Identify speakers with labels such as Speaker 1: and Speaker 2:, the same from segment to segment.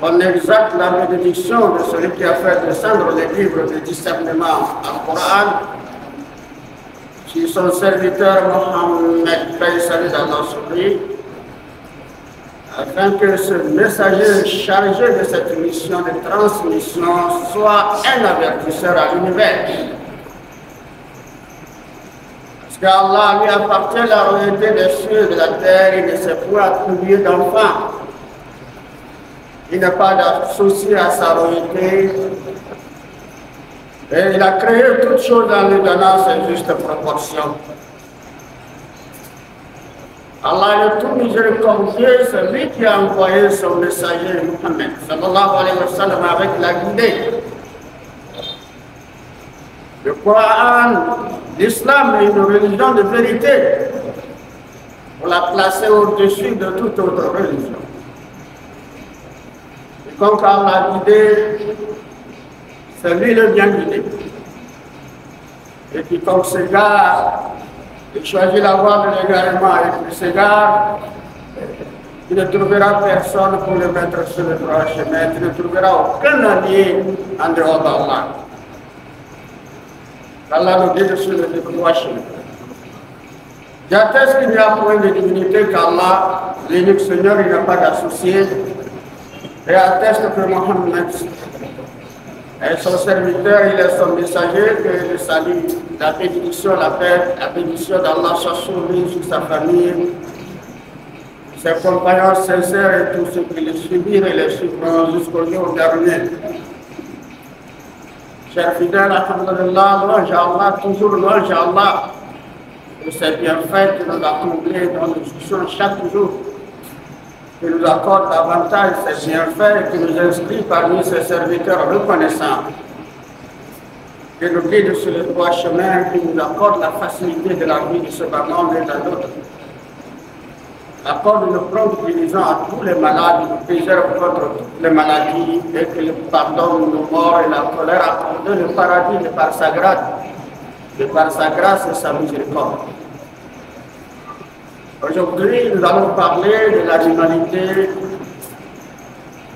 Speaker 1: On exalte la bénédiction de celui qui a fait descendre les livres de discernement en Coran sur son serviteur Mohammed, paix et salut d'Allah sur lui, afin que ce messager chargé de cette mission de transmission soit un avertisseur à l'univers. Parce qu'Allah lui appartient la royauté des cieux et de la terre, il ne s'est point attribué d'enfant. Il n'a pas d'associé à sa royauté. Et il a créé toutes choses en lui donnant ses justes proportions. Allah est tout miséricordieux, c'est lui qui a envoyé son messager Muhammad sallallahu alayhi wa sallam avec la guidée. Le Coran, l'islam est une religion de vérité pour la placer au-dessus de toute autre religion. Quiconque Allah a guidé, c'est lui le bien guidé. Et quiconque s'égare, il choisit la voie de l'égarement et qui s'égare, il ne trouvera personne pour le mettre sur le droit chemin, il ne trouvera aucun allié en dehors d'Allah. Allah nous guide sur le droit chemin. J'atteste qu'il n'y a point de divinité qu'Allah, l'unique Seigneur, il n'a pas d'associé. Et atteste que Mohammed est son serviteur, il est son messager, que le salut, la bénédiction, la paix, la bénédiction d'Allah soit sur lui, sur sa famille, ses compagnons sincères et tous ceux qui les suivirent et les suivront jusqu'au jour dernier. Chers fidèles, alhamdulillah, louange à Allah, toujours louange à Allah, pour ces bienfaits qui nous a comblés dans nos discussions chaque jour, qui nous accorde davantage ses bienfaits et qui nous inscrit parmi ses serviteurs reconnaissants, qui nous guide sur le droit chemin, qui nous accorde la facilité de la vie de ce bas monde et d'un autre. Accorde une prompte guérison à tous les malades, nous préserve contre toutes les maladies et qu'il pardonne nos morts et la colère, accorde le paradis de par sa grâce, et sa miséricorde. Aujourd'hui, nous allons parler de l'animalité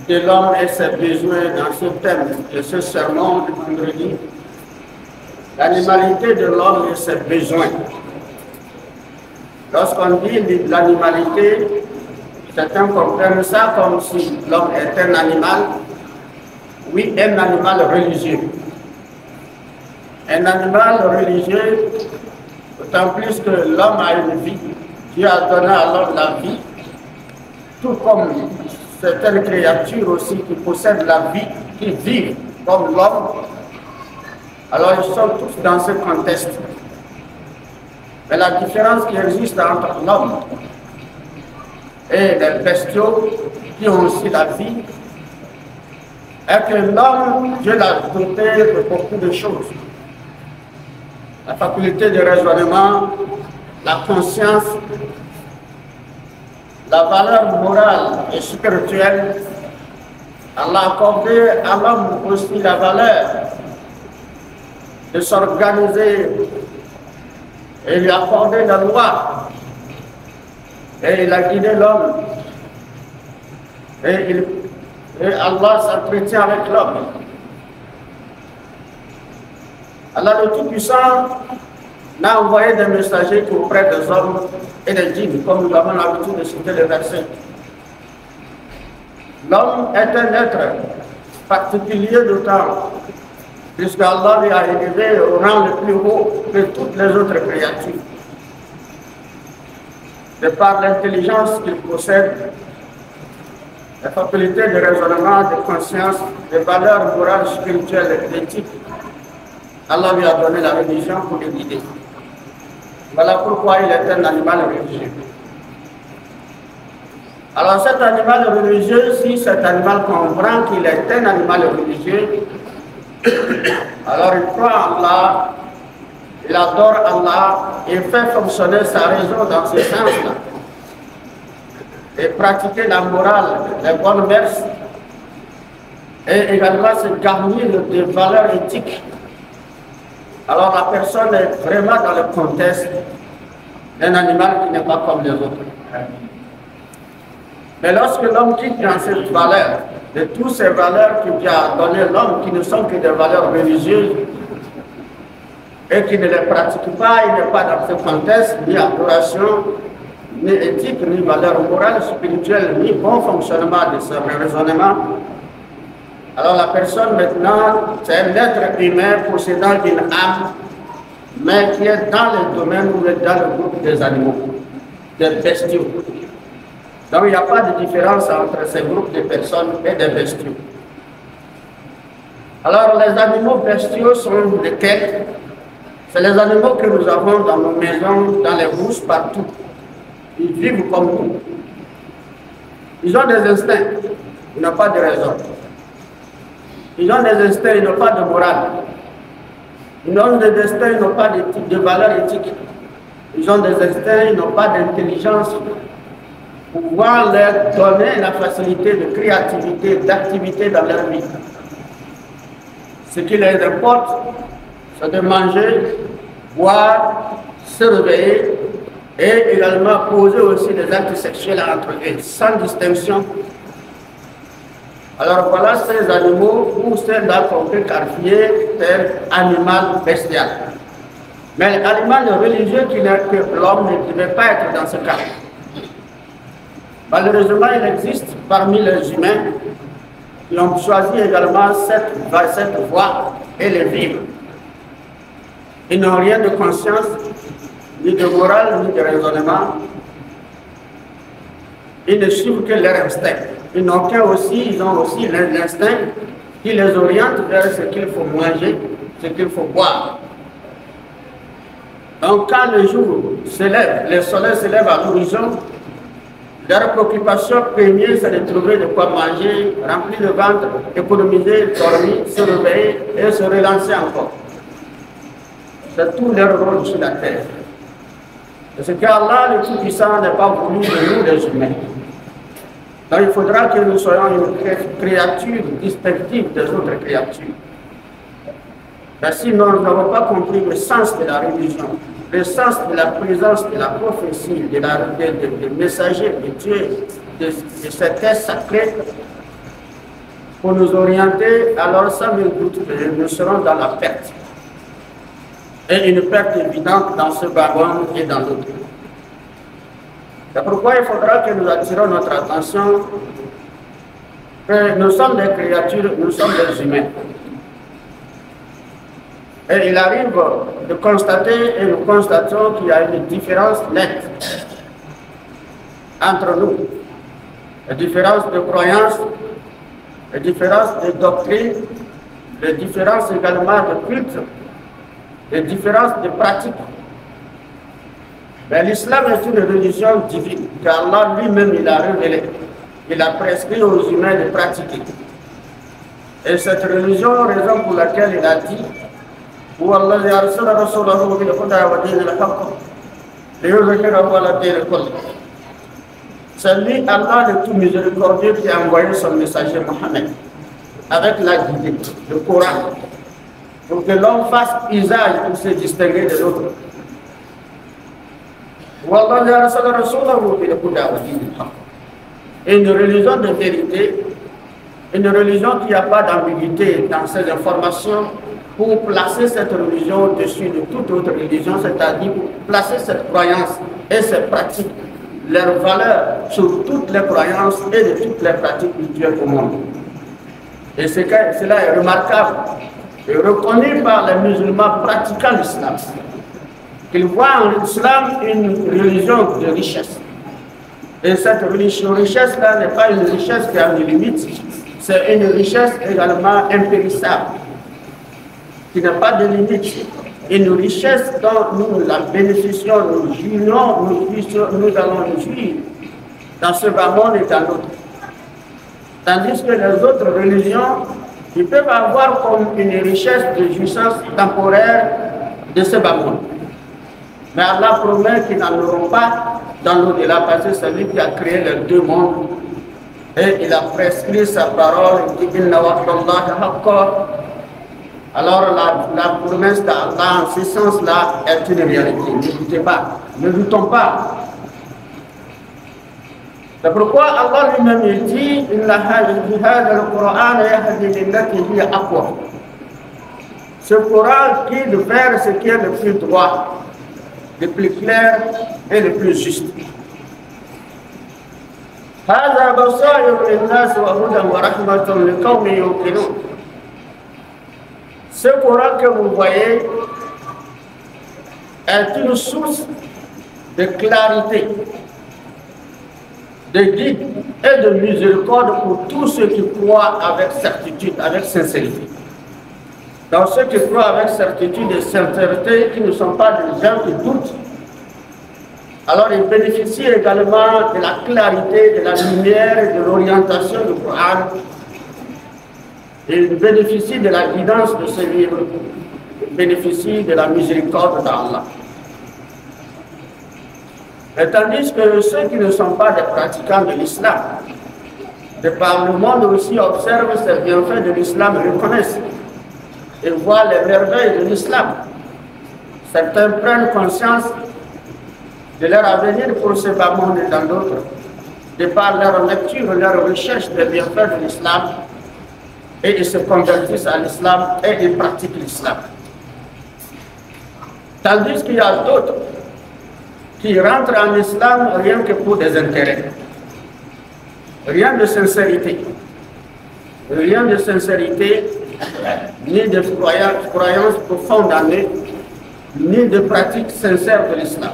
Speaker 1: de l'homme et ses besoins dans ce thème de ce sermon du vendredi. L'animalité de l'homme et ses besoins. Lorsqu'on dit l'animalité, certains comprennent ça comme si l'homme est un animal. Oui, un animal religieux. Un animal religieux, d'autant plus que l'homme a une vie. Dieu a donné à l'homme la vie, tout comme certaines créatures aussi qui possèdent la vie, qui vivent comme l'homme. Alors ils sont tous dans ce contexte. Mais la différence qui existe entre l'homme et les bestiaux qui ont aussi la vie est que l'homme, Dieu l'a doté de beaucoup de choses. La faculté de raisonnement, la conscience, la valeur morale et spirituelle. Allah a accordé à l'homme aussi la valeur de s'organiser et lui a accordé la loi. Et il a guidé l'homme. Et Allah s'entretient avec l'homme. Allah le Tout-Puissant n'a envoyé des messagers auprès des hommes et des djinns, comme nous avons l'habitude de citer le verset. L'homme est un être particulier de temps, puisque Allah lui a élevé au rang le plus haut que toutes les autres créatures. De par l'intelligence qu'il possède, la faculté de raisonnement, de conscience, de valeurs morales, spirituelles et éthiques, Allah lui a donné la religion pour le guider. Voilà pourquoi il est un animal religieux. Alors cet animal religieux, si cet animal comprend qu'il est un animal religieux, alors il croit en Allah, il adore Allah, il fait fonctionner sa raison dans ce sens-là. Et pratiquer la morale, les bonnes mœurs, et également se garnir de valeurs éthiques. Alors la personne est vraiment dans le contexte d'un animal qui n'est pas comme les autres. Mais lorsque l'homme quitte dans cette valeur, de toutes ces valeurs que Dieu a données à l'homme, qui ne sont que des valeurs religieuses, et qui ne les pratique pas, il n'est pas dans ce contexte, ni adoration, ni éthique, ni valeur morale, spirituelle, ni bon fonctionnement de ce raisonnement. Alors la personne maintenant, c'est un être humain possédant une âme, mais qui est dans le domaine ou dans le groupe des animaux, des bestiaux. Donc il n'y a pas de différence entre ces groupes de personnes et des bestiaux. Alors les animaux bestiaux sont lesquels? C'est les animaux que nous avons dans nos maisons, dans les rousses, partout. Ils vivent comme nous. Ils ont des instincts, ils n'ont pas de raison. Ils ont des instincts, ils n'ont pas de morale. Ils ont des instincts, ils n'ont pas de valeur éthique. Ils ont des instincts, ils n'ont pas d'intelligence pour pouvoir leur donner la facilité de créativité, d'activité dans leur vie. Ce qui les importe, c'est de manger, boire, se réveiller et également poser aussi des actes sexuels entre eux, sans distinction. Alors voilà ces animaux ou ceux-là qu'on peut qualifier d'animal bestial. Mais l'animal religieux qui n'est que l'homme ne devait pas être dans ce cas. Malheureusement, il existe parmi les humains qui ont choisi également cette voie et les vivre. Ils n'ont rien de conscience, ni de morale, ni de raisonnement. Ils ne suivent que leur instinct. Ils ont aussi l'instinct qui les oriente vers ce qu'il faut manger, ce qu'il faut boire. Donc quand le jour se lève, le soleil se lève à l'horizon, leur préoccupation première, c'est de trouver de quoi manger, remplir le ventre, économiser, dormir, se réveiller et se relancer encore. C'est tout leur rôle sur la terre. Parce qu'Allah, le Tout-Puissant, n'a pas voulu de nous, les humains. Donc il faudra que nous soyons une créature distinctive des autres créatures. Mais sinon, nous n'avons pas compris le sens de la religion, le sens de la présence de la prophétie, des messagers de Dieu, de ces textes sacrés, pour nous orienter, alors sans nul doute, nous serons dans la perte. Et une perte évidente dans ce wagon et dans l'autre. C'est pourquoi il faudra que nous attirons notre attention que nous sommes des créatures, nous sommes des humains. Et il arrive de constater, et nous constatons qu'il y a une différence nette entre nous. La différence de croyance, la différence de doctrine, la différence également de culte, les différences de pratiques. Mais l'islam est une religion divine, car Allah lui-même il a révélé, il a prescrit aux humains de pratiquer. Et cette religion, raison pour laquelle il a dit, c'est lui, Allah le tout miséricordieux, qui a envoyé son messager Mohammed avec la guidée, le Coran, pour que l'homme fasse usage pour se distinguer de l'autre. Et une religion de vérité, une religion qui n'a pas d'ambiguïté dans ses informations, pour placer cette religion au-dessus de toute autre religion, c'est-à-dire pour placer cette croyance et ces pratiques, leurs valeurs sur toutes les croyances et de toutes les pratiques culturelles au monde. Et cela est remarquable et reconnu par les musulmans pratiquant l'islam. Qu'ils voient en l'islam une religion de richesse. Et cette richesse-là n'est pas une richesse qui a une limite, c'est une richesse également impérissable, qui n'a pas de limite. Une richesse dont nous la bénéficions, nous jouissons, nous allons nous jouir dans ce bas monde et dans l'autre. Tandis que les autres religions, ils peuvent avoir comme une richesse de jouissance temporaire de ce bas monde. Mais Allah promet qu'ils n'en auront pas dans l'au-delà, parce que c'est lui qui a créé les deux mondes. Et il a prescrit sa parole, il dit Inna wa'dallahi haqqan. Alors la promesse d'Allah en ce sens-là est une réalité. Ne doutez pas, ne doutons pas. C'est pourquoi Allah lui-même dit ce Coran guide vers ce qui est le plus droit, le plus clair et le plus juste. Ce Coran que vous voyez est une source de clarité, de guide et de miséricorde pour tous ceux qui croient avec certitude, avec sincérité. Donc ceux qui croient avec certitude et sincérité, qui ne sont pas des gens qui doutent, alors ils bénéficient également de la clarité, de la lumière et de l'orientation du Coran. Ils bénéficient de la guidance de ce livre, ils bénéficient de la miséricorde d'Allah. Et tandis que ceux qui ne sont pas des pratiquants de l'islam, de par le monde aussi observent ces bienfaits de l'islam et reconnaissent et voient les merveilles de l'islam. Certains prennent conscience de leur avenir pour ce bas monde et dans d'autres, de par leur lecture, leur recherche des bienfaits de l'islam, et ils se convertissent à l'islam et ils pratiquent l'islam. Tandis qu'il y a d'autres qui rentrent en islam rien que pour des intérêts. Rien de sincérité. Rien de sincérité, ni de croyance profonde en eux, ni de pratique sincère de l'islam.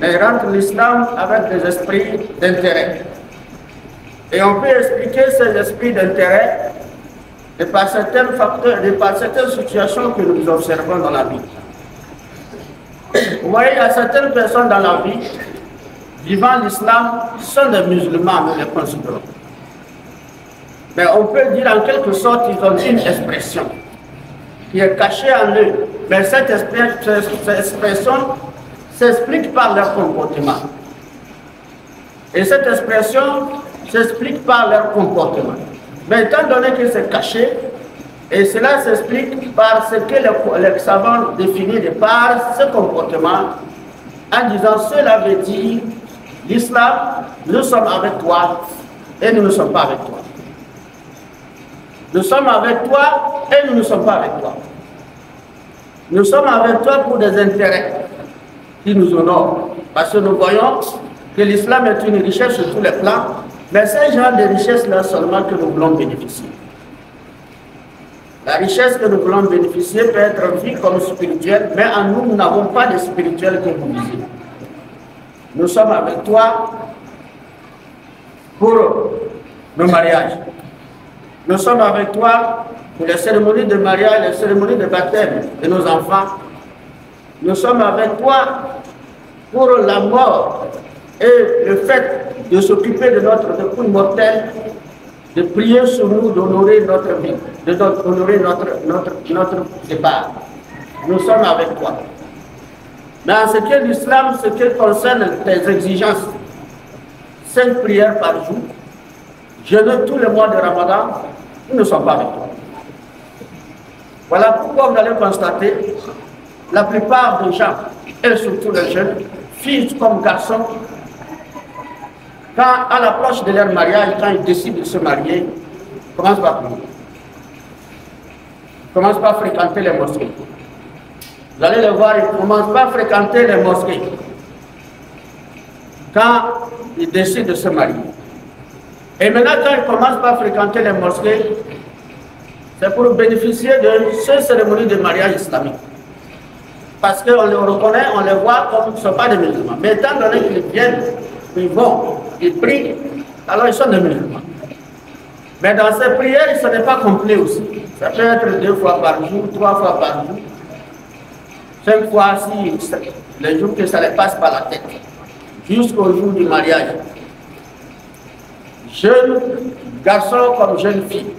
Speaker 1: Mais ils rentrent l'islam avec des esprits d'intérêt. Et on peut expliquer ces esprits d'intérêt de par certains facteurs, de par certaines situations que nous observons dans la vie. Vous voyez, il y a certaines personnes dans la vie, vivant l'islam, sont des musulmans, nous les considérons. Mais on peut dire en quelque sorte qu'ils ont une expression qui est cachée en eux. Mais cette expression s'explique par leur comportement. Et cette expression s'explique par leur comportement. Mais étant donné que c'est caché, et cela s'explique par ce que les savants définissent par ce comportement, en disant cela veut dire l'islam, nous sommes avec toi et nous ne sommes pas avec toi. Nous sommes avec toi et nous ne sommes pas avec toi. Nous sommes avec toi pour des intérêts qui nous honorent. Parce que nous voyons que l'islam est une richesse sur tous les plans, mais c'est genre de richesse-là seulement que nous voulons bénéficier. La richesse que nous voulons bénéficier peut être vue comme spirituelle, mais en nous, nous n'avons pas de spirituel que vous visez. Nous sommes avec toi pour nos mariages. Nous sommes avec toi pour les cérémonies de mariage, les cérémonies de baptême de nos enfants. Nous sommes avec toi pour la mort et le fait de s'occuper de notre dépouille mortelle, de prier sur nous, d'honorer notre vie, d'honorer notre départ. Nous sommes avec toi. Mais en ce qui est l'islam, ce qui concerne tes exigences, 5 prières par jour, jeûner tous les mois de Ramadan, nous ne sommes pas avec toi. Voilà pourquoi vous allez constater, la plupart des gens, et surtout les jeunes, filles comme garçons, quand à l'approche de leur mariage, quand ils décident de se marier, ils commencent par prier. Ils commencent par fréquenter les mosquées. Vous allez les voir, ils ne commencent pas à fréquenter les mosquées quand ils décident de se marier. Et maintenant, quand ils commencent par fréquenter les mosquées, c'est pour bénéficier de ces cérémonies de mariage islamique. Parce qu'on les reconnaît, on les voit comme ce ne sont pas des musulmans. Mais étant donné qu'ils viennent, ils vont, ils prient, alors ils sont des musulmans. Mais dans ces prières, ce n'est pas complet aussi. Ça peut être 2 fois par jour, 3 fois par jour, 5 fois si les jours que ça les passe par la tête, jusqu'au jour du mariage. Jeunes garçons comme jeunes filles,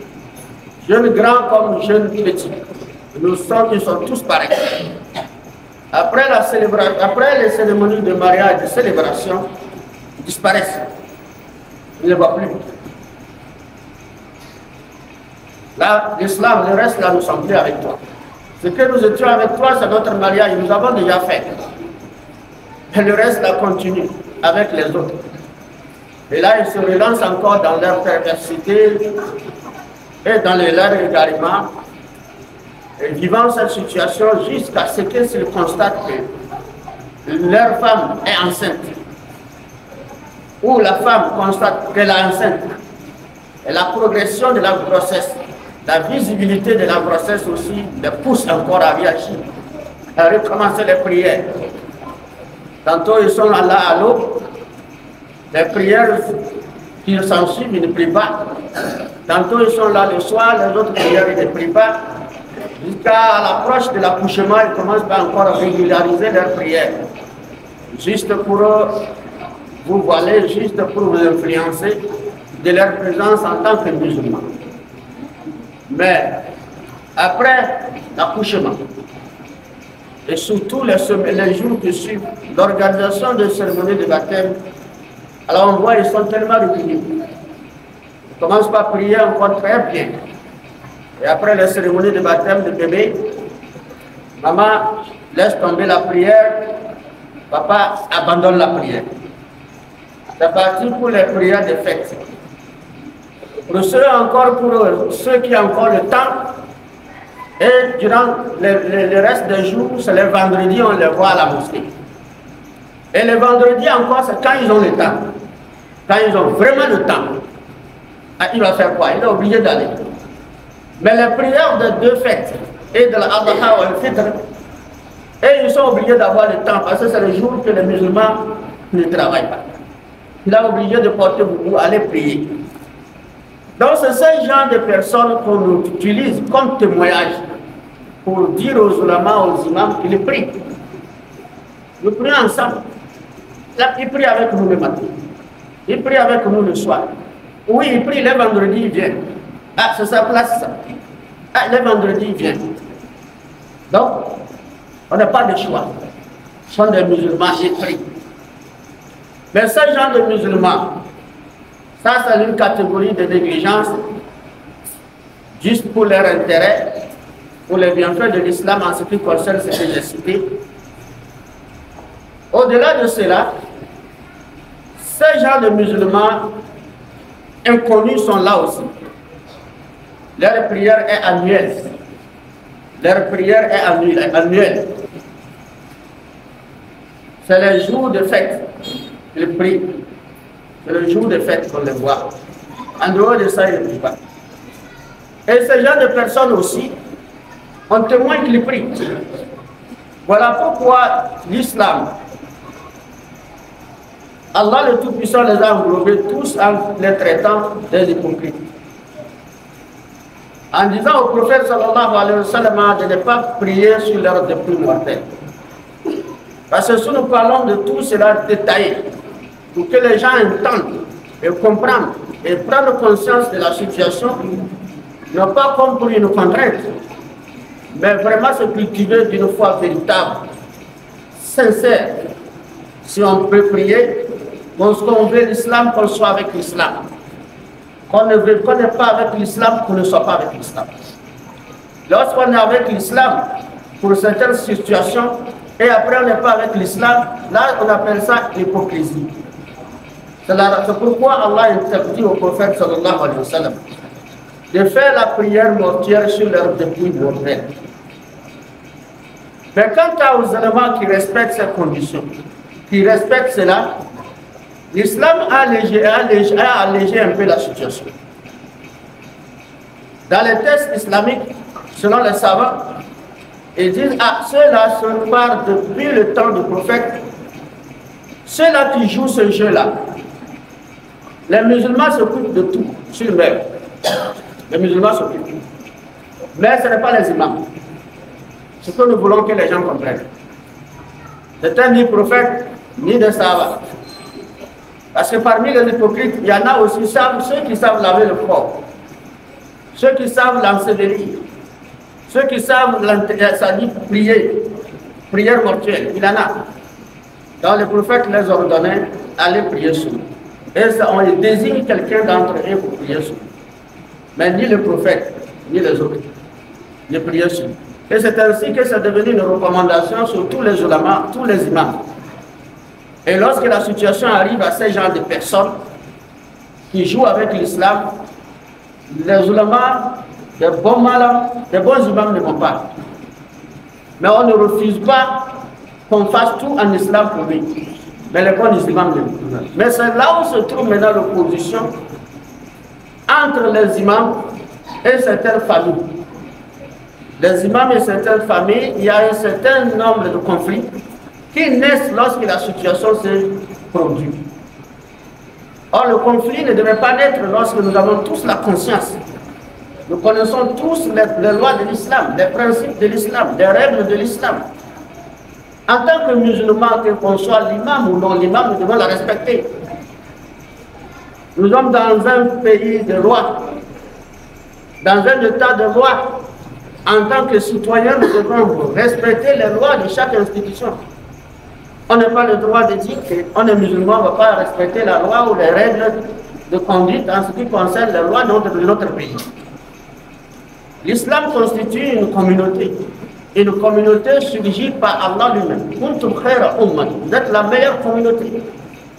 Speaker 1: jeunes grands comme jeunes petits, ils sont tous pareils. Après les cérémonies de mariage, de célébration, ils disparaissent. Ils ne voient plus. Là, l'islam, le reste, là, nous ne sommes plus avec toi. Ce que nous étions avec toi, c'est notre mariage, nous avons déjà fait. Et le reste, là, continue avec les autres. Et là, ils se relancent encore dans leur perversité et dans leur égarement, et vivant cette situation jusqu'à ce qu'ils constatent que leur femme est enceinte, ou la femme constate qu'elle est enceinte, et la progression de la grossesse, la visibilité de la grossesse aussi les pousse encore à réagir, à recommencer les prières. Tantôt ils sont là à l'eau, les prières qui s'en suivent, ils ne prient pas. Tantôt ils sont là le soir, les autres prières, ils ne prient pas. Jusqu'à l'approche de l'accouchement, ils commencent pas encore à régulariser leurs prières. Juste pour vous voiler, juste pour vous influencer de leur présence en tant que musulmans. Mais après l'accouchement, et surtout les jours qui suivent l'organisation de cérémonie de baptême, alors on voit ils sont tellement recueillis. Ils commencent par prier encore très bien. Et après la cérémonie de baptême de bébé, maman laisse tomber la prière, papa abandonne la prière. C'est parti pour les prières de fête. Pour ceux qui ont encore le temps, et durant le reste des jours, c'est les vendredis, on les voit à la mosquée. Et les vendredis encore, c'est quand ils ont le temps. Quand ils ont vraiment le temps. Ah, il va faire quoi? Il est obligé d'aller. Mais les prières de deux fêtes, et de la Adha ou le Fitr, et ils sont obligés d'avoir le temps, parce que c'est le jour que les musulmans ne travaillent pas. Il est obligé de porter beaucoup, aller prier. Donc c'est ce genre de personnes qu'on utilise comme témoignage pour dire aux ulamas, aux imams qu'ils prient. Nous prions ensemble. Là, ils prient avec nous le matin. Ils prient avec nous le soir. Oui, ils prient les vendredis, ils viennent. Ah, c'est sa place ça. Ah, les vendredis, ils viennent. Donc, on n'a pas de choix. Ce sont des musulmans, ils prient. Mais ce genre de musulmans, ça c'est une catégorie de négligence juste pour leur intérêt, pour les bienfaits de l'islam en ce qui concerne ce que j'ai cité. Au-delà de cela, ces gens de musulmans inconnus sont là aussi. Leur prière est annuelle. Leur prière est annuelle. C'est les jours de fête qu'ils prient. C'est le jour de fête qu'on les voit. En dehors de ça, ils ne prient pas. Et ce genre de personnes aussi, on témoigne qu'ils prient. Voilà pourquoi l'islam, Allah le Tout-Puissant les a englobés tous en les traitant des hypocrites. En disant au prophète sallallahu alayhi wa sallam de ne pas prier sur leur dépouille mortelle. Parce que si nous parlons de tout cela détaillé, pour que les gens entendent et comprennent et prennent conscience de la situation, non pas comme pour une contrainte, mais vraiment se cultiver d'une foi véritable, sincère. Si on peut prier, qu'on veut l'islam, qu'on soit avec l'islam. Qu'on n'est pas avec l'islam, qu'on ne soit pas avec l'islam. Lorsqu'on est avec l'islam, pour certaines situations, et après on n'est pas avec l'islam, là on appelle ça hypocrisie. C'est pourquoi Allah interdit au prophète sallallahu alayhi wa sallam de faire la prière mortuaire sur leur dépouille mortelle. Mais quant aux éléments qui respectent ces conditions, qui respectent cela, l'islam a allégé un peu la situation. Dans les textes islamiques, selon les savants, ils disent ah, ceux-là se partent depuis le temps du prophète, ceux-là qui jouent ce jeu-là. Les musulmans s'occupent de tout sur mer. Les musulmans s'occupent. Mais ce n'est pas les imams. Ce que nous voulons que les gens comprennent. Ce n'est ni prophète, ni des savants. Parce que parmi les hypocrites, il y en a aussi ceux qui savent laver le corps, ceux qui savent l'ensevelir, ceux qui savent prier, prière mortuelle. Il y en a. Quand le prophète les ordonnait, allez prier sur eux. Et ça, on désigne quelqu'un d'entre eux pour prier sur eux. Mais ni le prophète, ni les autres ne priaient sur eux. Et c'est ainsi que c'est devenu une recommandation sur tous les ulamas, tous les imams. Et lorsque la situation arrive à ces genres de personnes, qui jouent avec l'islam, les ulamas, des bons malins, des bons imams ne vont pas. Mais on ne refuse pas qu'on fasse tout en islam pour lui. Mais les bons imams ne. Mais c'est là où se trouve maintenant l'opposition entre les imams et certaines familles. Les imams et certaines familles, il y a un certain nombre de conflits qui naissent lorsque la situation se produit. Or, le conflit ne devait pas naître lorsque nous avons tous la conscience. Nous connaissons tous les lois de l'islam, les principes de l'islam, les règles de l'islam. En tant que musulmans, qu'on soit l'imam ou non l'imam, nous devons la respecter. Nous sommes dans un pays de loi, dans un état de loi. En tant que citoyens, nous devons respecter les lois de chaque institution. On n'a pas le droit de dire qu'on est musulman, on ne va pas respecter la loi ou les règles de conduite en ce qui concerne les lois de notre pays. L'islam constitue une communauté surgie par Allah lui-même. Vous êtes la meilleure communauté.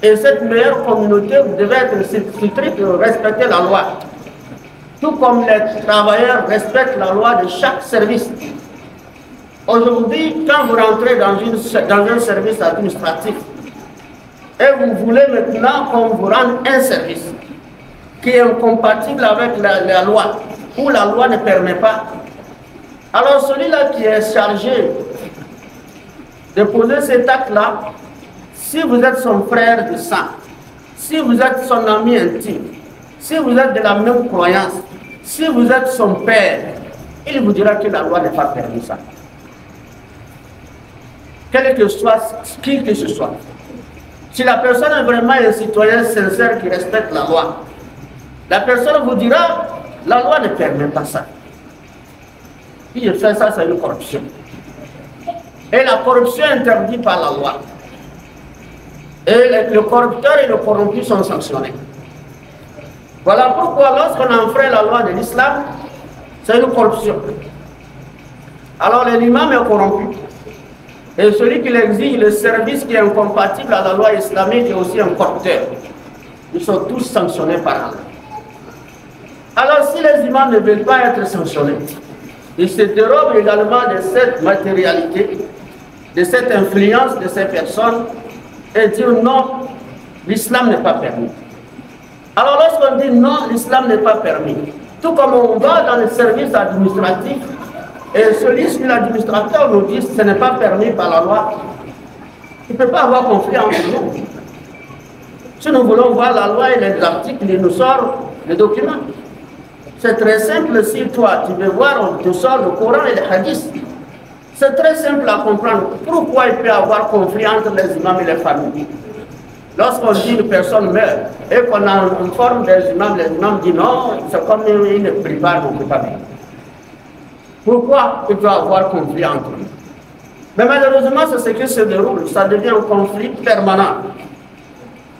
Speaker 1: Et cette meilleure communauté, vous devez être strict de respecter la loi. Tout comme les travailleurs respectent la loi de chaque service. Aujourd'hui, quand vous rentrez dans un service administratif et vous voulez maintenant qu'on vous rende un service qui est incompatible avec la loi, où la loi ne permet pas, alors celui-là qui est chargé de poser cet acte-là, si vous êtes son frère de sang, si vous êtes son ami intime, si vous êtes de la même croyance, si vous êtes son père, il vous dira que la loi n'est pas permis ça. Quel que soit qui que ce soit. Si la personne est vraiment un citoyen sincère qui respecte la loi, la personne vous dira, la loi ne permet pas ça. Si je fais ça, c'est une corruption. Et la corruption est interdite par la loi. Et le corrupteur et le corrompu sont sanctionnés. Voilà pourquoi lorsqu'on enfreint la loi de l'islam, c'est une corruption. Alors l'imam est corrompu. Et celui qui exige le service qui est incompatible à la loi islamique est aussi un corrupteur. Ils sont tous sanctionnés par Allah. Alors si les imams ne veulent pas être sanctionnés, ils se dérobent également de cette matérialité, de cette influence de ces personnes et disent non, l'islam n'est pas permis. Alors lorsqu'on dit non, l'islam n'est pas permis, tout comme on va dans les services administratifs et celui sur l'administrateur nous dit que ce n'est pas permis par la loi, il ne peut pas avoir conflit entre nous. Si nous voulons voir la loi et les articles, il nous sort les documents. C'est très simple, si toi tu veux voir, on te sort le Coran et les hadiths. C'est très simple à comprendre. Pourquoi il peut y avoir conflit entre les imams et les familles? Lorsqu'on dit une personne meurt et qu'on informe les imams disent non, c'est comme une private, on ne peut pas vivre. Pourquoi il peut y avoir conflit entre eux? Mais malheureusement, c'est ce qui se déroule. Ça devient un conflit permanent.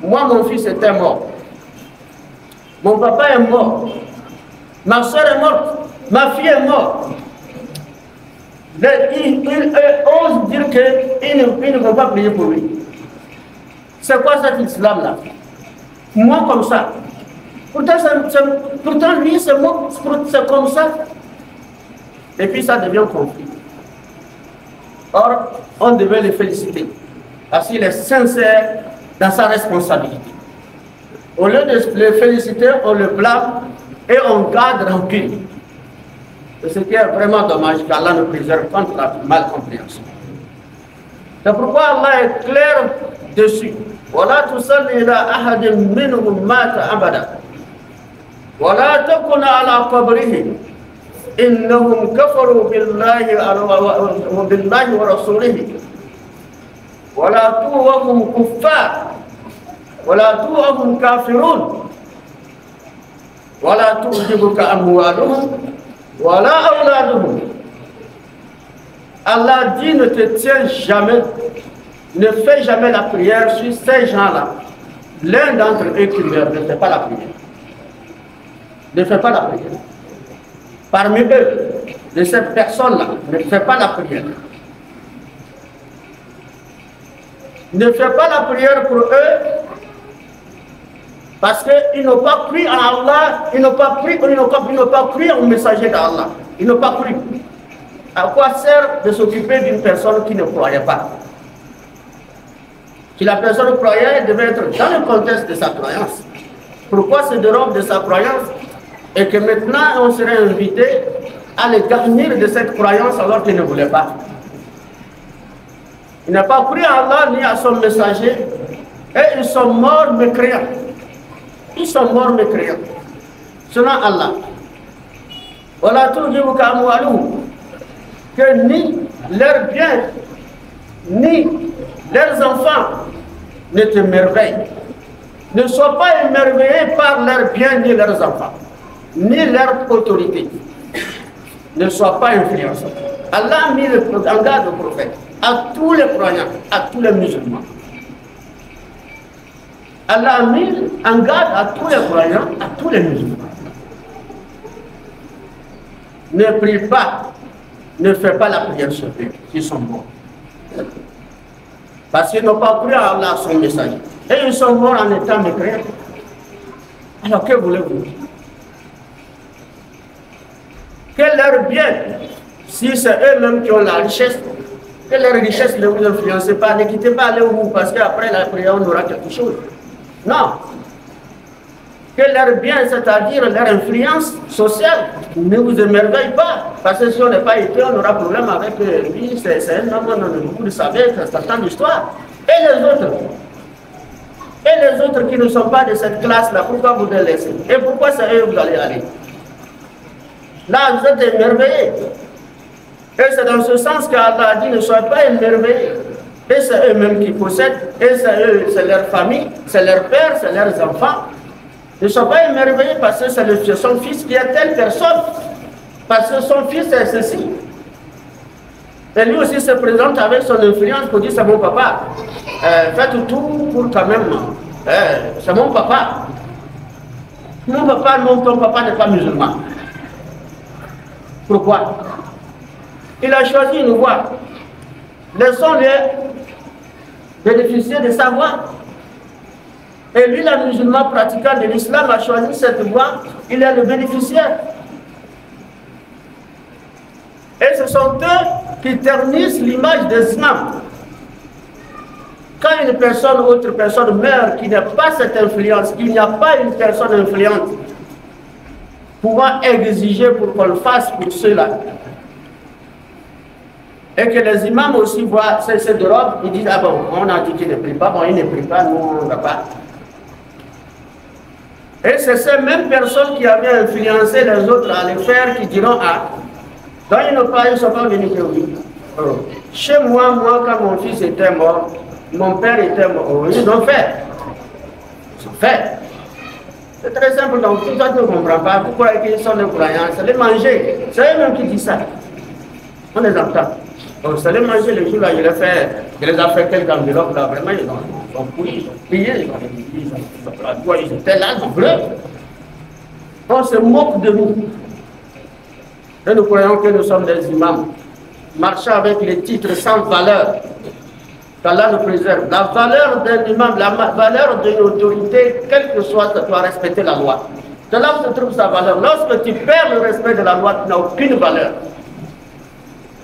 Speaker 1: Moi, mon fils était mort. Mon papa est mort. Ma soeur est morte. Ma fille est morte. Il ose dire qu'ils ne vont pas prier pour lui. C'est quoi cet islam-là? Moi, comme ça. Pourtant lui, c'est comme ça. Et puis ça devient conflit. Or, on devait le féliciter. Parce qu'il est sincère dans sa responsabilité. Au lieu de le féliciter, on le blâme et on garde rancune. Ce qui est vraiment dommage qu'Allah nous préserve contre la malcompréhension. C'est pourquoi Allah est clair dessus. ولا تصل إلى أحد منهم مات أبدا ولا تكن على قبره إنهم كفروا بالله ورسوله ولا توهم كفار ولا توهم كافرون ولا تعجبك أموالهم ولا أولادهم. Allah dit ne te tiens jamais, ne fais jamais la prière sur ces gens-là. L'un d'entre eux qui meurt, ne fait pas la prière. Ne fait pas la prière. Parmi eux, de ces personnes-là, ne fait pas la prière. Ne fait pas la prière pour eux Parce qu'ils n'ont pas cru en Allah, ils n'ont pas cru au messager d'Allah. Ils n'ont pas cru. À quoi sert de s'occuper d'une personne qui ne croyait pas? Si la personne croyait, elle devait être dans le contexte de sa croyance. Pourquoi se dérobe de sa croyance et que maintenant on serait invité à le garnir de cette croyance alors qu'il ne voulait pas? Il n'a pas cru à Allah ni à son messager et ils sont morts mécréants. Ils sont morts mécréants. Selon Allah. Voilà tout que ni leurs biens, ni leurs enfants ne t'émerveillent. Ne sois pas émerveillé par leurs biens ni leurs enfants, ni leur autorité. Ne sois pas influencé. Allah a mis en garde au prophète, à tous les croyants, à tous les musulmans. Allah a mis en garde à tous les croyants, à tous les musulmans. Ne prie pas, ne fais pas la prière sur eux, ils sont morts. Parce qu'ils n'ont pas cru à Allah, son message. Et ils sont morts en étant mécréants. Alors que voulez-vous? Que leur bien, si c'est eux-mêmes qui ont la richesse, que leur richesse ne vous influence pas, ne quittez pas aller au bout, parce qu'après la prière, on aura quelque chose. Non. Que leur bien, c'est-à-dire leur influence sociale, ne vous émerveille pas. Parce que si on n'est pas été, on aura problème avec lui, c'est un homme, vous le savez, c'est un l'histoire. Et les autres? Et les autres qui ne sont pas de cette classe-là, pourquoi vous les laissez? Et pourquoi c'est eux que vous allez aller? Là, vous êtes émerveillés. Et c'est dans ce sens qu'Allah a dit, ne soyez pas émerveillés. Et c'est eux-mêmes qui possèdent, et c'est leur famille, c'est leur père, c'est leurs enfants. Ne soient pas émerveillés parce que c'est son fils qui est telle personne. Parce que son fils est ceci. Et lui aussi se présente avec son influence pour dire c'est mon papa. Faites tout pour quand même. C'est mon papa. Mon papa, non, ton papa n'est pas musulman. Pourquoi? Il a choisi une voie. Laissons-les bénéficier de sa voie. Et lui, le musulman pratiquant de l'islam, a choisi cette voie. Il est le bénéficiaire. Et ce sont eux qui ternissent l'image des imams. Quand une personne ou autre personne meurt qui n'a pas cette influence, qu'il n'y a pas une personne influente pouvant exiger pour qu'on le fasse pour ceux-là. Et que les imams aussi voient ces robes, ils disent, ah bon, on a dit qu'il ne prie pas, bon, il ne prie pas, nous on ne va pas. Et c'est ces mêmes personnes qui avaient influencé les autres à le faire qui diront, ah, dans une part, ils ne sont pas venus que oui. Chez moi, quand mon fils était mort, mon père était mort, ils ont fait. Ils ont fait. C'est très simple, donc tout ça, tu ne comprends pas. Pourquoi ils sont des croyants? C'est les manger. C'est eux-mêmes qui disent ça. On les entend. Donc, c'est les manger les jours là, il les a fait quelques enveloppes là, vraiment, ils ont pris, ils ont prié, ils étaient là, ils ont pleuré. On se moque de nous. Et nous croyons que nous sommes des imams, marchant avec les titres sans valeur, qu'Allah nous préserve. La valeur d'un imam, la valeur d'une autorité, quelle que soit, tu dois respecter la loi. C'est là où se trouve sa valeur. Lorsque tu perds le respect de la loi, tu n'as aucune valeur.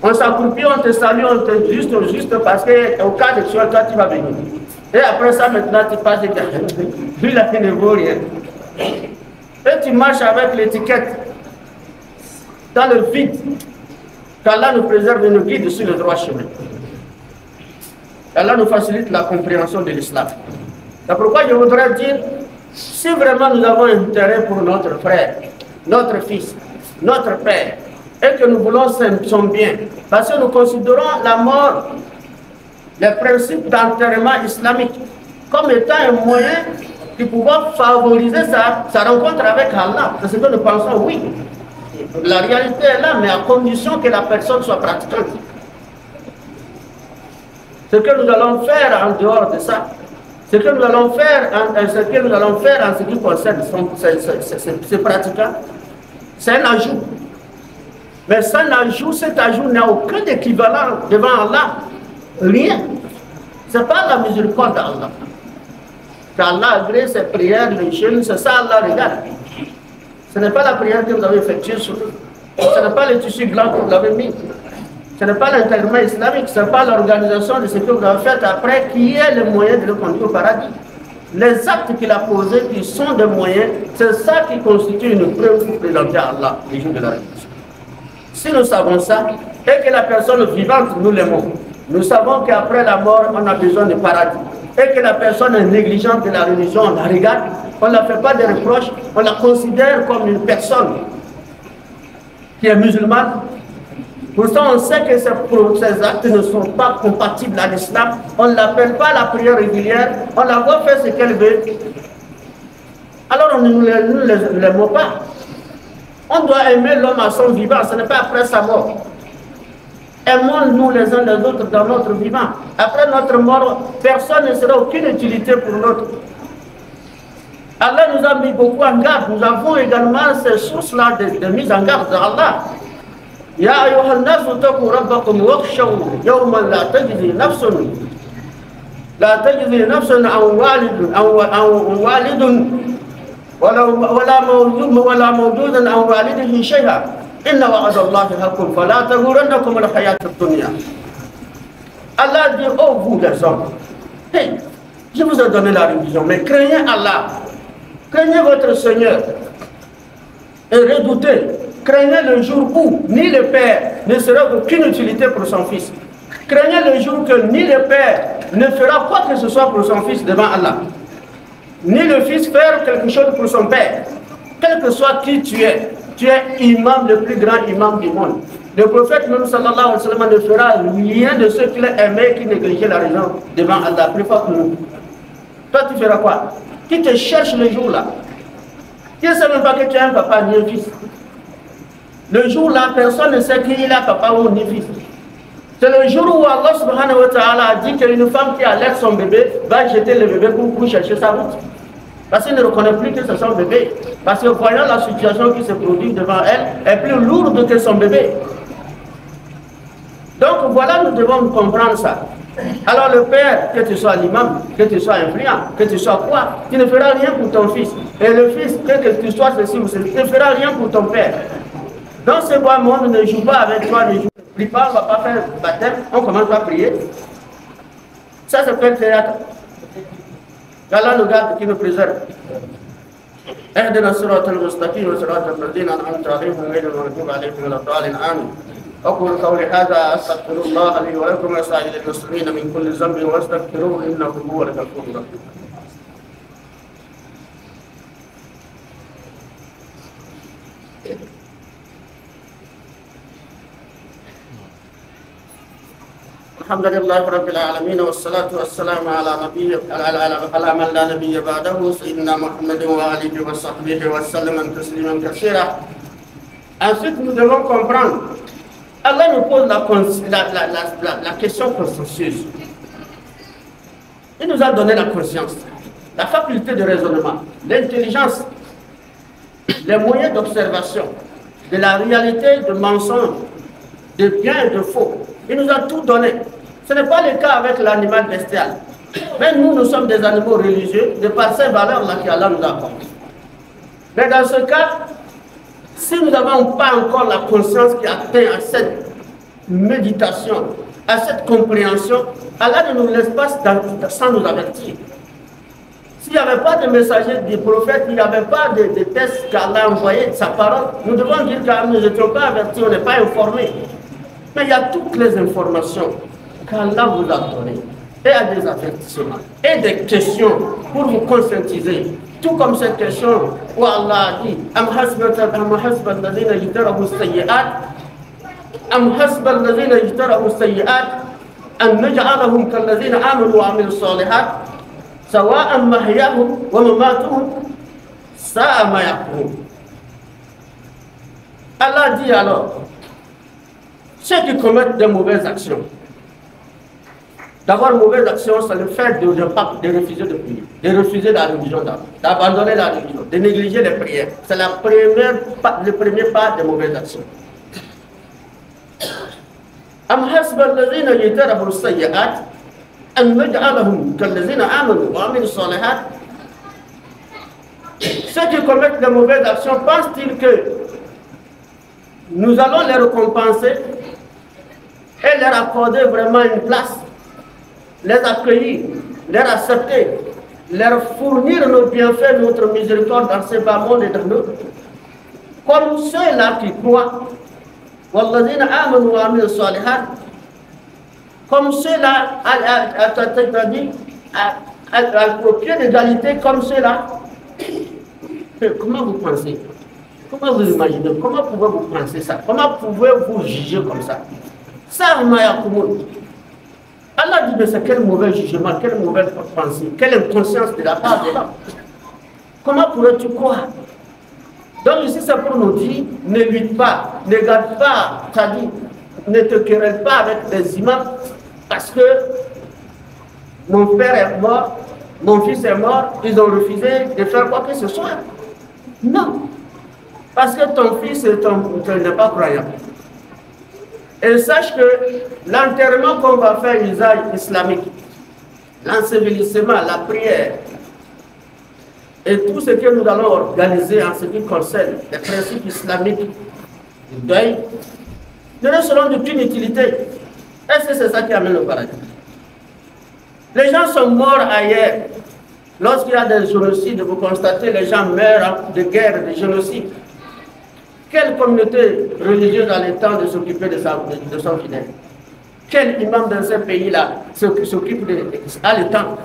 Speaker 1: On s'accroupit, on te salue, on te juste parce qu'au cas de toi, tu vas venir. Et après ça, maintenant, tu passes et lui, là, il ne vaut rien. Et tu marches avec l'étiquette dans le vide, qu'Allah nous préserve et nous guide sur le droit chemin. Allah nous facilite la compréhension de l'islam. C'est pourquoi je voudrais dire, si vraiment nous avons intérêt pour notre frère, notre fils, notre père, et que nous voulons son bien, parce que nous considérons la mort, les principes d'enterrement islamique, comme étant un moyen qui pouvait favoriser sa rencontre avec Allah. C'est ce que nous pensons, oui. La réalité est là, mais à condition que la personne soit pratiquante. Ce que nous allons faire en dehors de ça, ce que nous allons faire en ce qui concerne ces pratiquants, c'est un ajout. Mais sans ajout, cet ajout n'a aucun équivalent devant Allah. Rien. Ce n'est pas la miséricorde d'Allah. qu'Allah agrée ses prières, les jeûnes, c'est ça Allah regarde. Ce n'est pas la prière que vous avez effectuée sur eux. Ce n'est pas le tissu blanc que vous avez mis. Ce n'est pas l'intégration islamique, ce n'est pas l'organisation de ce que vous avez fait après qui est le moyen de le conduire au paradis. Les actes qu'il a posés, qui sont des moyens, c'est ça qui constitue une preuve pour présenter à Allah les jours de la résurrection. Si nous savons ça, et que la personne vivante, nous l'aimons, nous savons qu'après la mort, on a besoin de paradis. Et que la personne est négligente de la religion, on la regarde, on ne la fait pas de reproches, on la considère comme une personne qui est musulmane. Pourtant, on sait que ces actes ne sont pas compatibles à l'islam. On ne l'appelle pas la prière régulière. On la voit faire ce qu'elle veut. Alors, nous ne l'aimons pas. On doit aimer l'homme à son vivant. Ce n'est pas après sa mort. Aimons-nous les uns les autres dans notre vivant. Après notre mort, personne ne sera aucune utilité pour l'autre. Allah nous a mis beaucoup en garde. Nous avons également ces sources-là de mise en garde d'Allah. يا أيها الناس اتقوا ربكم واخشوا يوما لا تجزي نفس عن والد ولا مولود عن والده شيئا إن وعد الله حق فلا تغرنكم الحياة الدنيا. Allah dit, oh vous les hommes, hey, je vous ai donné la religion, mais craignez Allah, craignez votre Seigneur et redoutez. Craignez le jour où ni le père ne sera d'aucune utilité pour son fils. Craignez le jour que ni le père ne fera quoi que ce soit pour son fils devant Allah. Ni le fils faire quelque chose pour son père. Quel que soit qui tu es imam, le plus grand imam du monde. Le prophète même sallallahu alayhi wa sallam ne fera rien de ce qu'il aimait qui négligeait la religion devant Allah, plus fort que nous. Toi tu feras quoi? Qui te cherche le jour là? Qui ne sait même pas que tu as un papa ni un fils? Le jour-là, personne ne sait qui il a papa ou ni fils. C'est le jour où Allah subhanahu wa ta'ala a dit qu'une femme qui allait son bébé va jeter le bébé pour chercher sa route. Parce qu'il ne reconnaît plus que c'est son bébé. Parce que voyant la situation qui se produit devant elle, est plus lourde que son bébé. Donc voilà, nous devons comprendre ça. Alors le père, que tu sois l'imam, que tu sois influent, que tu sois quoi, tu ne feras rien pour ton fils. Et le fils, que tu sois ceci ou ceci, tu ne feras rien pour ton père. Dans ce bas monde, ne joue pas avec toi, ne joue pas. Prie pas, on ne va pas faire baptême, on commence à prier. Ça, c'est le théâtre. Qu'Allah nous garde, qui nous préserve. اهدنا الصراط المستقيم وصراط الذين أنعمت عليهم غير المغضوب عليهم ولا الضالين آمين. أقول قولي هذا أستغفر الله لي ولكم وسائر المسلمين من كل ذنب واستغفروه إنه هو الغفور الرحيم. الحمد لله رب العالمين والصلاة والسلام على من لا نبي بعده سيدنا محمد وآله وصحبه وسلم تسليما كثيرا. Ensuite, nous devons comprendre. Allah nous pose la question consciencieuse. Il nous a donné la conscience, la faculté de raisonnement, l'intelligence, les moyens d'observation, de la réalité, de mensonge, de bien et de faux. Il nous a tout donné. Ce n'est pas le cas avec l'animal bestial. Mais nous sommes des animaux religieux, de par ces valeurs-là qu'Allah nous apporte. Mais dans ce cas, si nous n'avons pas encore la conscience qui atteint à cette méditation, à cette compréhension, Allah ne nous laisse pas sans nous avertir. S'il n'y avait pas de messager, de prophète, il n'y avait pas de tests qu'Allah a envoyé de sa parole, nous devons dire que nous n'étions pas avertis, on n'est pas informés. Mais il y a toutes les informations qu'Allah vous a données. Et il y a des avertissements et des questions pour vous conscientiser. Tout comme cette question où Allah a dit Am hasba alladhina yajtarahu as-sayyi'at Am hasba alladhina yajtarahu as-sayyi'at an naj'alahum kalladhina amanu wa 'amilus salihat sawa'an mahyahum wa mamatuhum sa'a ma yahkum. Allah dit alors, ceux qui commettent de mauvaises actions. D'abord, mauvaise action, c'est le fait de refuser de prier, de refuser la religion, d'abandonner la religion, de négliger les prières. C'est le premier pas de mauvaise action. Am hasba alladhina yajtarahu as-sayyi'at an naj'alahum kalladhina amanu wa 'amilus salihat Ceux qui commettent de mauvaises actions pensent-ils que nous allons les récompenser et leur accorder vraiment une place, les accueillir, les accepter, leur fournir nos bienfaits, notre miséricorde dans ces bas mondes et dans l'autre? Comme ceux-là qui croient, comme ceux-là, au pied d'égalité, comme ceux-là. Comment vous pensez? Comment vous imaginez? Comment pouvez-vous penser ça? Comment pouvez-vous juger comme ça? Ça, Allah dit, mais c'est quel mauvais jugement, quelle mauvaise pensée, quelle inconscience de la part de l'homme. Comment pourrais-tu croire? Donc ici, c'est pour nous dire, ne lutte pas, ne garde pas, c'est-à-dire, ne te querelle pas avec les imams, parce que mon père est mort, mon fils est mort, ils ont refusé de faire quoi que ce soit. Non. Parce que ton fils n'est pas croyant. Et sache que l'enterrement qu'on va faire usage islamique, l'ensevelissement, la prière, et tout ce que nous allons organiser en ce qui concerne les principes islamiques du deuil, ne seront d'aucune utilité. Est-ce que c'est ça qui amène au paradis? Les gens sont morts ailleurs. Lorsqu'il y a des génocides, vous constatez, les gens meurent de guerre, de génocide. Quelle communauté religieuse a le temps de s'occuper de son fidèle? Quel imam dans ce pays-là a le temps?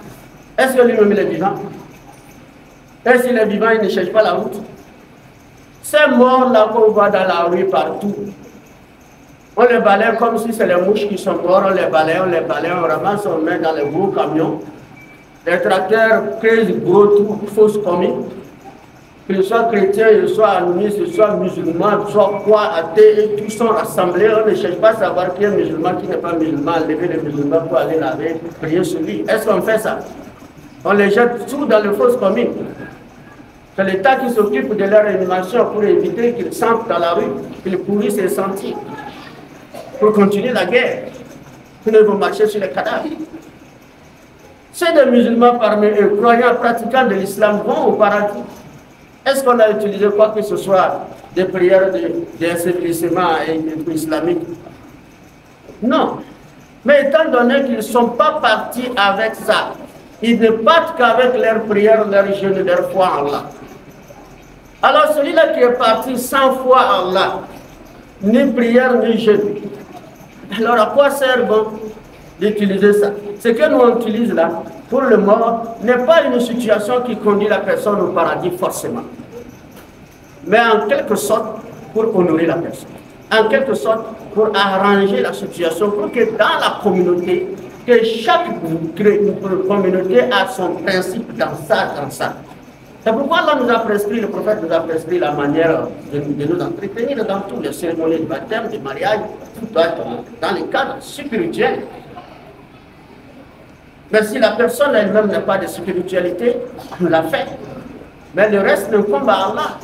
Speaker 1: Est-ce que lui-même est vivant? Est-ce qu'il est vivant, il ne cherche pas la route? Ces morts-là qu'on voit dans la rue partout, on les balaye comme si c'est les mouches qui sont morts, on les balaye, on ramasse, on met dans les gros camions. Les tracteurs créent des gros trous, fausses commis. Qu'ils soient chrétiens, qu'ils soient animistes, qu'ils soient musulmans, qu'ils soient quoi, athées, tous sont rassemblés. On ne cherche pas à savoir qui est musulman, qui n'est pas musulman, lever les musulmans pour aller laver, prier sur lui. Est-ce qu'on fait ça? On les jette tout dans les fausses communes. C'est l'État qui s'occupe de leur animation pour éviter qu'ils sentent dans la rue, qu'ils pourrissent les sentiers. Pour continuer la guerre, pour ne vont marcher sur les cadavres. C'est des musulmans parmi eux, croyants, pratiquants de l'islam, vont au paradis. Est-ce qu'on a utilisé quoi que ce soit des prières d'insécurissement islamique? Non. Mais étant donné qu'ils ne sont pas partis avec ça, ils ne partent qu'avec leurs prières, leurs jeûnes, leur foi en Allah. Alors celui-là qui est parti sans foi en Allah, ni prière, ni jeûne, alors à quoi sert bon d'utiliser ça? Ce que nous on utilise là, pour le mort, n'est pas une situation qui conduit la personne au paradis forcément. Mais en quelque sorte, pour honorer la personne. En quelque sorte, pour arranger la situation, pour que dans la communauté, que chaque communauté a son principe dans ça, dans ça. C'est pourquoi Allah nous a prescrit, le prophète nous a prescrit la manière de nous entretenir dans toutes les cérémonies de baptême, de mariage, tout doit être dans les cadres spirituels. Mais si la personne elle-même n'a pas de spiritualité, on l'a fait. Mais le reste incombe à Allah.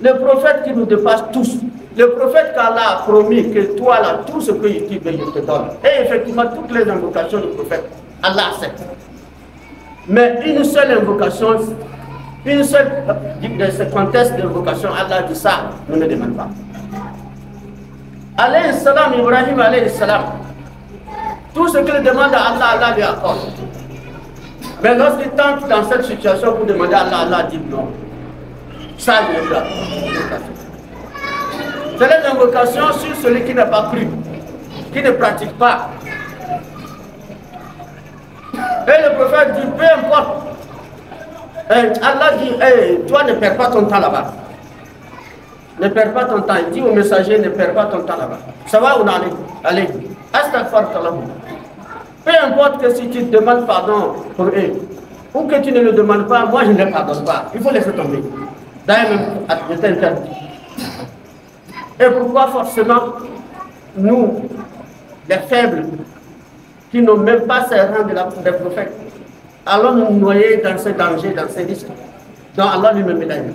Speaker 1: Le prophète qui nous dépasse tous, le prophète qu'Allah a promis que toi là, tout ce que tu veux, je te donne. Et effectivement, toutes les invocations du prophète, Allah accepte. Mais une seule invocation, une seule de ce contexte d'invocation, Allah dit ça, ne me demande pas. Alayhi salam, Ibrahim alayhi salam, tout ce qu'il demande à Allah, Allah lui accorde. Mais lorsqu'il tente dans cette situation pour demander à Allah, Allah dit non. Ça, il est là. C'est les invocations sur celui qui n'a pas cru, qui ne pratique pas. Et le prophète dit, peu importe. Allah dit, hey, toi ne perds pas ton temps là-bas. Ne perds pas ton temps. Il dit au messager, ne perds pas ton temps là-bas. Ça va ou non? Allez. Peu importe que si tu demandes pardon pour eux, ou que tu ne le demandes pas, moi je ne les pardonne pas. Il faut laisser tomber. D'ailleurs, je t'interdis. Et pourquoi forcément, nous, les faibles, qui n'ont même pas ces rangs des prophètes, allons nous noyer dans ces dangers, dans ces risques dont Allah lui-même est d'ailleurs.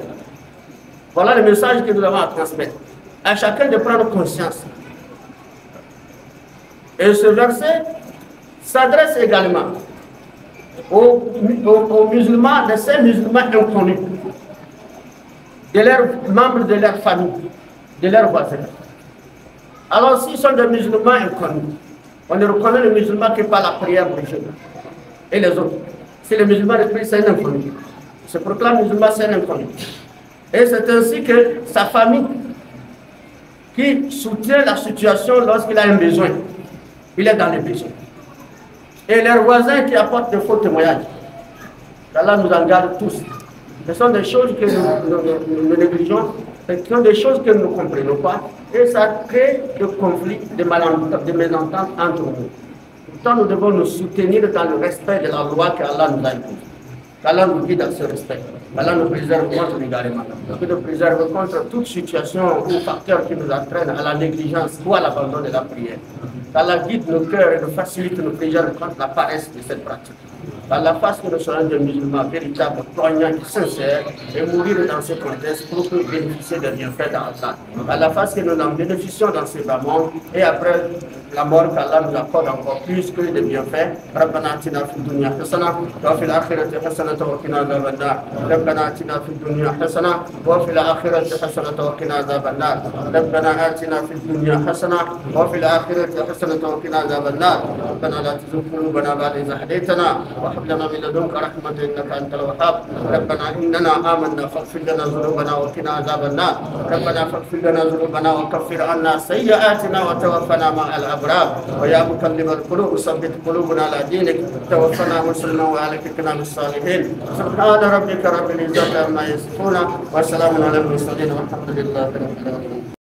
Speaker 1: Voilà le message que nous avons à transmettre. À chacun de prendre conscience Et ce verset s'adresse également aux musulmans, de ces musulmans inconnus, de leurs membres de leur famille, de leurs voisins. Alors, s'ils sont des musulmans inconnus, on ne reconnaît les musulmans que par la prière des jeunes et les autres. Si les musulmans reprient, c'est un inconnu. Se proclame musulman, c'est un inconnu. Et c'est ainsi que sa famille, qui soutient la situation lorsqu'il a un besoin, il est dans les besoins. Et leurs voisins qui apportent de faux témoignages. Allah nous en garde tous. Ce sont des choses que nous négligeons, ce sont des choses que nous ne comprenons pas, et ça crée des conflits, des mésententes entre nous. Pourtant, nous devons nous soutenir dans le respect de la loi qu'Allah nous a imposée. Qu'Allah nous guide dans ce respect. Qu'Allah nous préserve contre l'égarement. Que nous préserve contre toute situation ou facteur qui nous entraîne à la négligence ou à l'abandon de la prière. Qu'Allah guide nos cœurs et nous facilite, nous préserve contre la paresse de cette pratique. Qu'Allah fasse que nous soyons des musulmans véritables, poignants et sincères et mourir dans ce contexte pour bénéficier des bienfaits d'Allah. Qu'Allah fasse que nous en bénéficions dans ce bas monde et après la mort qu'Allah nous accorde encore plus que des bienfaits. ربنا آتنا في الدنيا حسنة وفي الآخرة حسنة وقنا عذاب النار. ربنا آتنا في الدنيا حسنة وفي الآخرة حسنة وقنا عذاب النار. ربنا آتنا في الدنيا حسنة وفي الآخرة حسنة وقنا عذاب النار. ربنا لا تزغ قلوبنا بعد إذ هديتنا وهب لنا من لدنك رحمة إنك أنت الوهاب. ربنا إننا آمنا فاغفر لنا ذنوبنا وقنا عذاب النار. ربنا فاغفر لنا ذنوبنا وكفر عنا سيئاتنا وتوفنا مع الأبرار. ويا مقلب القلوب ثبت قلوبنا على دينك. توفنا مسلما وألحقنا بالصالحين. سبحان ربك رب العزة عما يصفون وسلام على المرسلين والحمد لله رب العالمين.